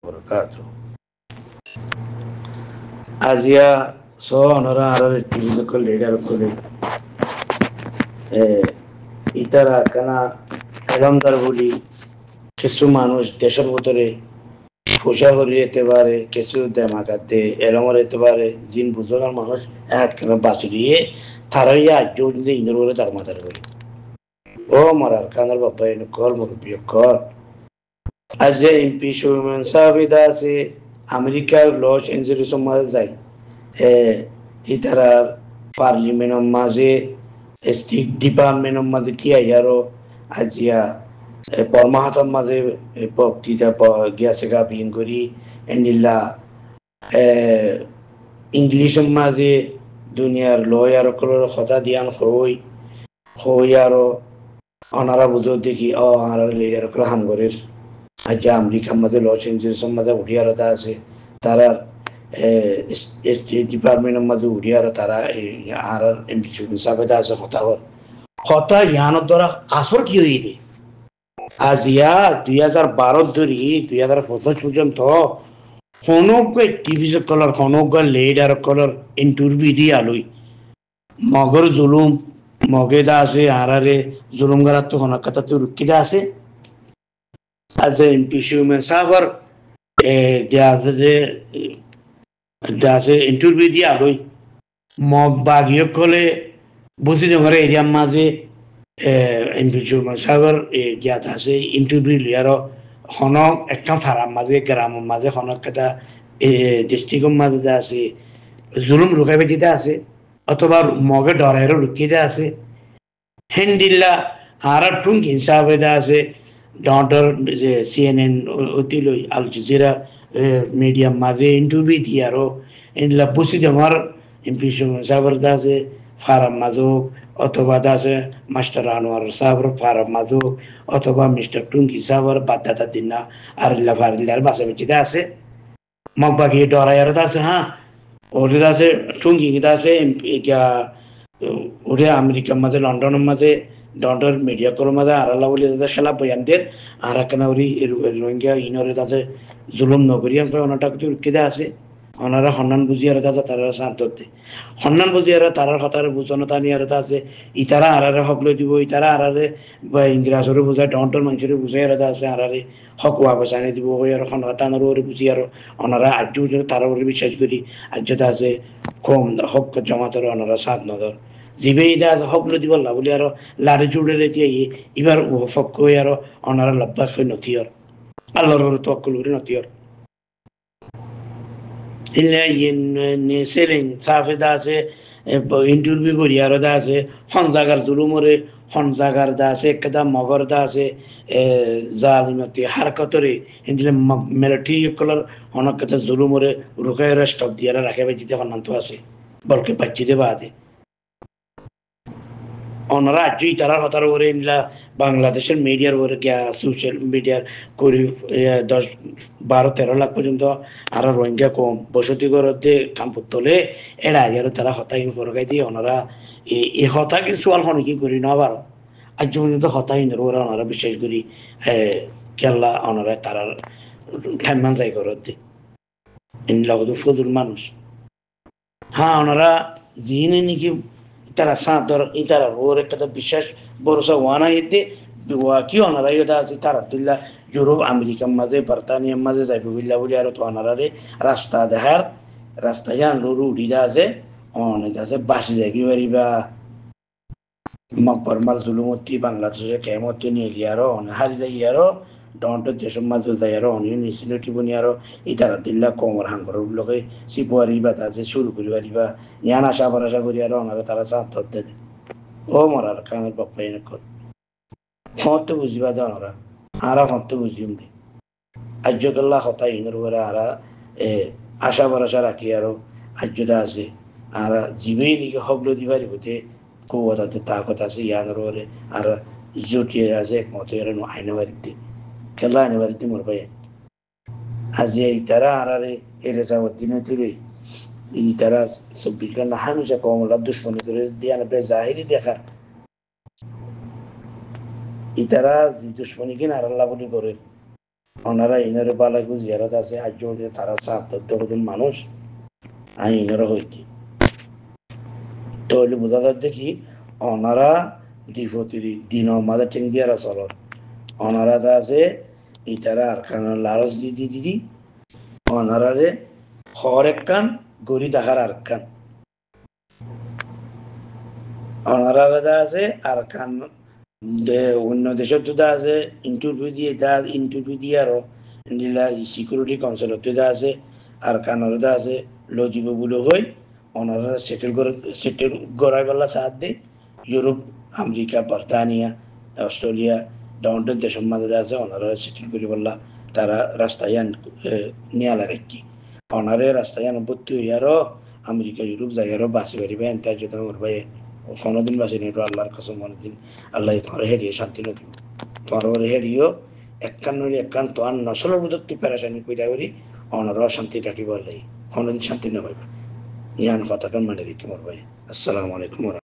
wabarakatuh. Asia so honora arar TV ko leader ko le itara kana এলমদার বলি কিছু মানুষ দেশের ভিতরে ফুসা করি যেতে পারে কিছু দেমাকাতে এলমর যেতে পারে জিন বুঝার মানুষ এক কেন বাঁচি দিয়ে তারাই আজ যদি ইন্দোর বলে তার মাথার করি ও মরার কানার বাবা এনে কর মুরব্বী কর আজ যে এমপি সুমেন সাহাবিদা আছে আমেরিকার লস এঞ্জেলসের মাঝে যায় ইতারার পার্লিমেন্টের মাঝে স্টেট ডিপার্টমেন্টের মাঝে কি আরো আজিয়া পরমাহাতর মাঝে বক্তৃতা গিয়াছে গা বিন করি এন্ডিল্লা ইংলিশের মাঝে দুনিয়ার লয়ার কলর কথা দিয়ান হই আরো অনারা বুঝো দেখি আর লিডার কল হামগরের আজ আমেরিকার মাঝে লস এঞ্জেলসের মাঝে উড়িয়ারতা আছে তারা স্টেট ডিপার্টমেন্টের মাঝে উড়িয়ার তারা আর এমপি সাবেদা আছে কথা ইয়ানোর দ্বারা আসর কি হইবে আজ ইয়া 2012 ধরি 2025 পর্যন্ত হনকে টিভি কলর হনক লিডার কলর ইন্টারভিউ দি আলুই মগর জুলুম মগেদা আছে আরারে জুলুম গারাত তো হনক কথা তো রুকিদা আছে আজ এমপি সুমেন সাগর আছে ইন্টারভিউ দি আলুই মগ বাগিয়ে কলে বুঝি ধরে এরিয়ার মাঝে এমপি সুমেন সাগর জ্ঞাত আছে ইন্টারভিউ লিয়ারও হনক একটা ফারাম মাঝে গ্রামের মাঝে হনক একটা ডিস্ট্রিক্টের মাঝে আছে জুলুম রুখাবে দিতে আছে অথবা মগে ডরাইরও রুকিতে আছে হেন্ডিল্লা আর টুং হিসাবে আছে ডর যে সিএনএন অতিলই আল জাজিরা মিডিয়াম মাঝে ইন্টারভিউ দিয়ে আরো এনলা বুঝি আমার এমপি সাহেবের আছে ফারাম মাজো অথবা আছে মাস্টার আনোয়ার সাহেবের ফারাম মাজো অথবা মিস্টার টুঙ্কি সাহেবের বাদ্দাতা দিনা আর লাভারিলার বাসা বেচিতে আছে মগবাগি ডরাই আর আছে হ্যাঁ ওদের আছে টুঙ্কি আছে ওরে আমেরিকার মাঝে লন্ডনের মাঝে লন্ডন মিডিয়া করার মাঝে আর আল্লাহ বলে খেলা বয়ানদের আর একখানা ওরি রোহিঙ্গা ইনরে তাতে জুলুম নগরী ওনাটা কিন্তু রুকিদা আছে ওনারা হন্নান বুঝিয়ার দাদা তারা শান্ততে হন্নান বুঝিয়ারা তারার কথার বুঝানো তা নিয়ে আছে ইতারা আরারে হক লই দিব ইতারা আরারে বা ইংরাজরে বুঝায় ডন্টর মানুষের বুঝাই রাখা আছে আরারে হক ওয়াবাস আনি দিব ওই আর হন্নাতানোর ওরে বুঝিয়ার ওনারা আজ্য তারা ওরে বিশ্বাস করি আজ্যতা আছে কম হক জমাতর ওনারা সাত নজর জিবে ইদা আছে হক লই দিব আল্লাহ বলি আর লাড়ি জুড়ে রেতিয়া এবার ফক হয়ে আর ওনারা লব্বা হয়ে নথিয়র আল্লাহর তক্কল করে নথিয়র সেলিং সাফেদা আছে ইন্টারভিউ করি আর দা আছে হনজাগার জুলুমরে হনজাগার দা আছে একদা মগর দা আছে জালিমতি হারকতরে হিন্দিলে মিলিটারি কলার অনেক কথা জুলুমরে রুকায় স্টপ দিয়ে রাখে বাজিতে হন্নান্ত আছে বলকে বাচ্চিতে বাদে ওনারা আজই তারা হতার করে নিলা বাংলাদেশের মিডিয়ার ওরে গিয়া সোশ্যাল মিডিয়ার করি 10-12-13 লাখ পর্যন্ত আর রোহিঙ্গা কম বসতি ঘরতে কাম্পুর তোলে এরা আগে তারা হতাহীন ফরগাই দিয়ে ওনারা এই হতা কিছু আর কি করি না আবার আজ পর্যন্ত হতাহীন ওরা ওনারা বিশ্বাস করি কেল্লা ওনারা তারা ঠাম্মান যাই করতে লগত ফজুল মানুষ হ্যাঁ ওনারা জিনে নাকি তারা সাঁতর ইতারা ওর একটা বিশ্বাস ভরসা ওয়ানা এতে কি ওনারা ইয়ে আছে তারা দিল্লা ইউরোপ আমেরিকার মাঝে বর্তানিয়ার মাঝে যাইব বিল্লা বলি আর তো ওনারারে রাস্তা দেখার রাস্তা যান রুড়িটা আছে অনেক আছে বাসি যাই পারিবা মকবর মাল জুলুমতি বাংলাদেশে কেমতি নিয়ে গিয়ারো হারি যাই আরো ডন্ট দেশের মাঝে যাই আরো অনিয়ন নিশ্চিত বনি আরো ইতারা দিল্লা কমর হাঙ্গর লোকে সিপুয়ারি বা আছে শুরু করি পারিবা ইয়ান আশা ভরসা করি আরো ওনারা তারা চাঁদ ধরতে ও মরার কামের বাপ্পা এনে কর হতে বুঝিবা দে ওনারা আরা হতে বুঝিম দে আর্যকাল্লা হতা ইনের করে আরা আশা ভরসা রাখি আরো আর্যটা আছে আর জীবেই দিকে হকলো দিবারি হতে কৌতাতে তাকত আছে ইয়ানোর ওরে আর জটিয়ে আছে একমত এর আইনে বাড়িতে খেলা আইনে বাড়িতে মোর ভাই আজি এই তারা আরারে এর যাওয়ার দিনে তুলে এই তারা 24 ঘন্টা হামেশা কমলা দুশ্মনী করে দিয়া না জাহিরি দেখা এই তারা যে দুশ্মনী কিনা আর আল্লাহ বলি করে ওনারা ইনারে বালাগু জিয়ারত আছে আজ তারা ৭৭ জন মানুষ আমি ইনারা হইতি তাহলে বোঝা যাচ্ছে কি ওনারা দ্বিপতির দিন মাঝে টেন দিয়ারা চলত ওনারা আছে ইতারা আর খান লারস দিদি দিদি ওনারারে হর এক কান গড়ি দেখার আর কান ওনারা আছে আর কান অন্য দেশের তো আছে ইন্টারভিউ দিয়ে আরো সিকিউরিটি কাউন্সিলত আছে আর কানর আছে লজিব বলে হই ওনারা সেটেল করাই বেলা সাথ দেয় ইউরোপ আমেরিকা ব্রিটানিয়া অস্ট্রেলিয়া ডাউনটের দেশের মাঝে আছে ওনারা সেটেল করে বললা তারা রাস্তায় নিয়ে রাখি ওনারে রাস্তায় ভর্তি হইয়ারও আমেরিকা ইউরোপ যাইয়ারও বাসি পারিবে এনতে যদি আমার ভাই কোনোদিন বাসি নেই আল্লাহর কসম কোনোদিন আল্লাহ তোমার হেরিয়ে শান্তি নদী তোমার ওর হেরিও একখান নইলে একখান তোমার নসলের মধ্যে তুই প্যারাসানি কইরা করি ওনারা শান্তি রাখিবার লাগে কোনোদিন শান্তি না পাইবে ইয়ান কথাটা মানে রেখে মোর ভাই আসসালামু আলাইকুম।